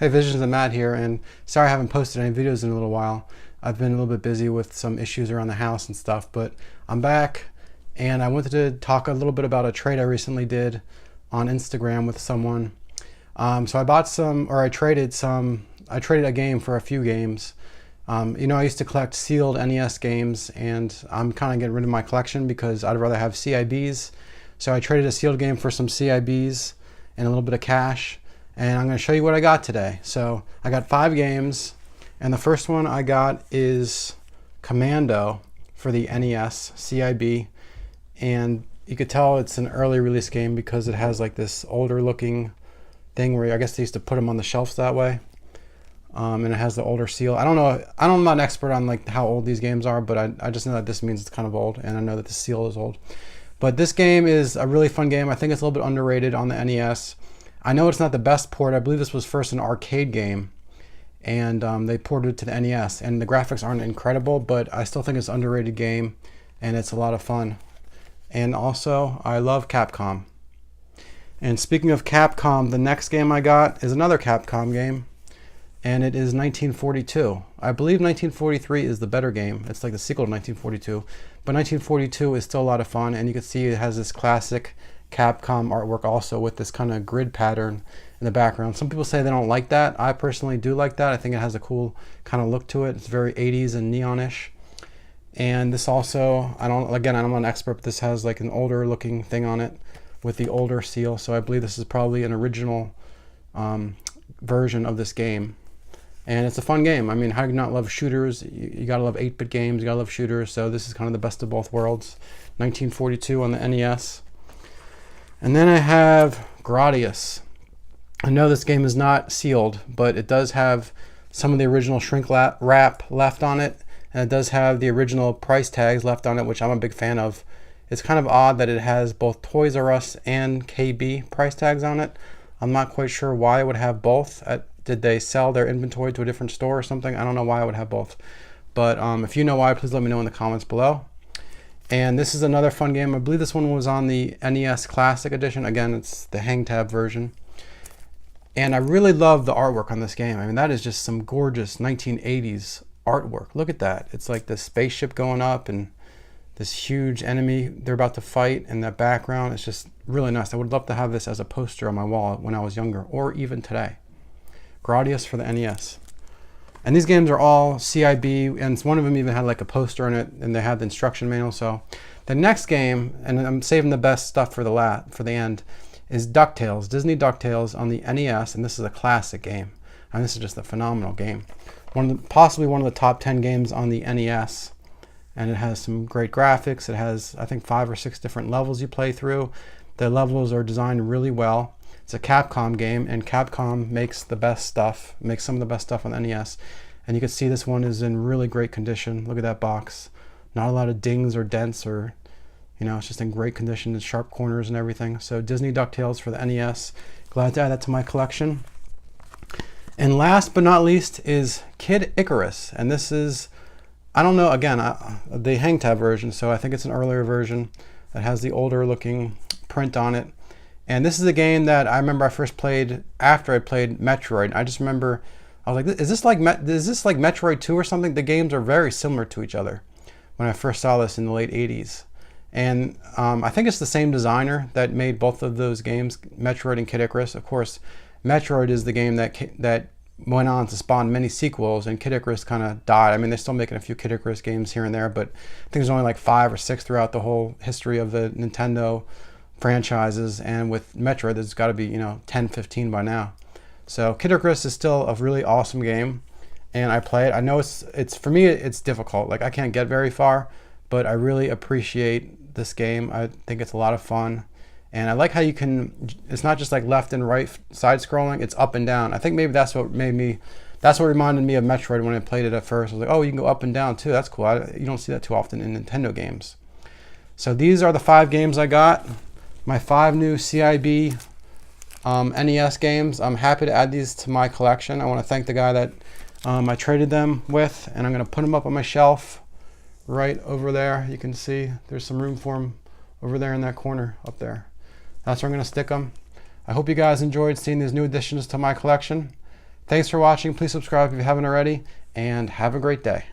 Hey, Visions and Matt here, and sorry I haven't posted any videos in a little while. I've been a little bit busy with some issues around the house and stuff, but I'm back, and I wanted to talk a little bit about a trade I recently did on Instagram with someone. So I bought some, or I traded a game for a few games. I used to collect sealed NES games, and I'm kind of getting rid of my collection because I'd rather have CIBs. So I traded a sealed game for some CIBs and a little bit of cash. And I'm going to show you what I got today. So I got 5 games, and the first one I got is Commando for the NES CIB, and you could tell it's an early release game because it has like this older looking thing where I guess they used to put them on the shelves that way, and it has the older seal. I'm not an expert on like how old these games are, but I just know that this means it's kind of old, and I know that the seal is old. But this game is a really fun game. I think it's a little bit underrated on the NES. I know it's not the best port. I believe this was first an arcade game, and they ported it to the NES. And the graphics aren't incredible, but I still think it's an underrated game, and it's a lot of fun. And also, I love Capcom. And speaking of Capcom, the next game I got is another Capcom game, and it is 1942. I believe 1943 is the better game. It's like the sequel to 1942, but 1942 is still a lot of fun, and you can see it has this classic Capcom artwork also with this kind of grid pattern in the background. Some people say they don't like that. I personally do like that. I think it has a cool kind of look to it. It's very 80s and neonish. And this also, I'm not an expert, but this has like an older looking thing on it with the older seal. So I believe this is probably an original version of this game. And it's a fun game. I mean, how do you not love shooters? You gotta love 8-bit games, you gotta love shooters. So this is kind of the best of both worlds. 1942 on the NES. And then I have Gradius. I know this game is not sealed, but it does have some of the original shrink wrap left on it, and it does have the original price tags left on it, which I'm a big fan of. It's kind of odd that it has both Toys R Us and KB price tags on it. I'm not quite sure why it would have both. Did they sell their inventory to a different store or something? I don't know why it would have both. But if you know why, please let me know in the comments below. And this is another fun game. I believe this one was on the NES Classic Edition. Again, it's the hang tab version. And I really love the artwork on this game. I mean, that is just some gorgeous 1980s artwork. Look at that. It's like the spaceship going up and this huge enemy they're about to fight in the background. It's just really nice. I would love to have this as a poster on my wall when I was younger, or even today. Gradius for the NES. And these games are all CIB, and one of them even had like a poster in it, and they had the instruction manual. So the next game, and I'm saving the best stuff for the end, is Ducktales, Disney Ducktales on the NES, and this is a classic game. And this is just a phenomenal game. Possibly one of the top 10 games on the NES. And it has some great graphics. It has, I think, 5 or 6 different levels you play through. The levels are designed really well. It's a Capcom game, and Capcom makes the best stuff, makes some of the best stuff on the NES. And you can see this one is in really great condition. Look at that box. Not a lot of dings or dents, or, it's just in great condition, and sharp corners and everything. So Disney DuckTales for the NES. Glad to add that to my collection. And last but not least is Kid Icarus. And this is, I don't know, again, the hang tab version, so I think it's an earlier version that has the older looking print on it. And this is a game that I remember I first played after I played Metroid. I just remember, I was like, is this like Metroid 2 or something? The games are very similar to each other when I first saw this in the late 80s. And I think it's the same designer that made both of those games, Metroid and Kid Icarus. Of course, Metroid is the game that went on to spawn many sequels, and Kid Icarus kind of died. I mean, they're still making a few Kid Icarus games here and there, but I think there's only like 5 or 6 throughout the whole history of the Nintendo franchises, and with Metroid there's got to be 10, 15 by now. So Kid Icarus is still a really awesome game, and I play it. I know it's for me it's difficult, like I can't get very far, but I really appreciate this game. I think it's a lot of fun, and I like how it's not just like left and right side scrolling, it's up and down. I think maybe that's what reminded me of Metroid when I played it at first. I was like, oh, you can go up and down too, that's cool. You don't see that too often in Nintendo games. So these are the 5 games I got. My 5 new CIB NES games. I'm happy to add these to my collection. I want to thank the guy that I traded them with, and I'm going to put them up on my shelf right over there. You can see there's some room for them over there in that corner up there. That's where I'm going to stick them. I hope you guys enjoyed seeing these new additions to my collection. Thanks for watching. Please subscribe if you haven't already, and have a great day.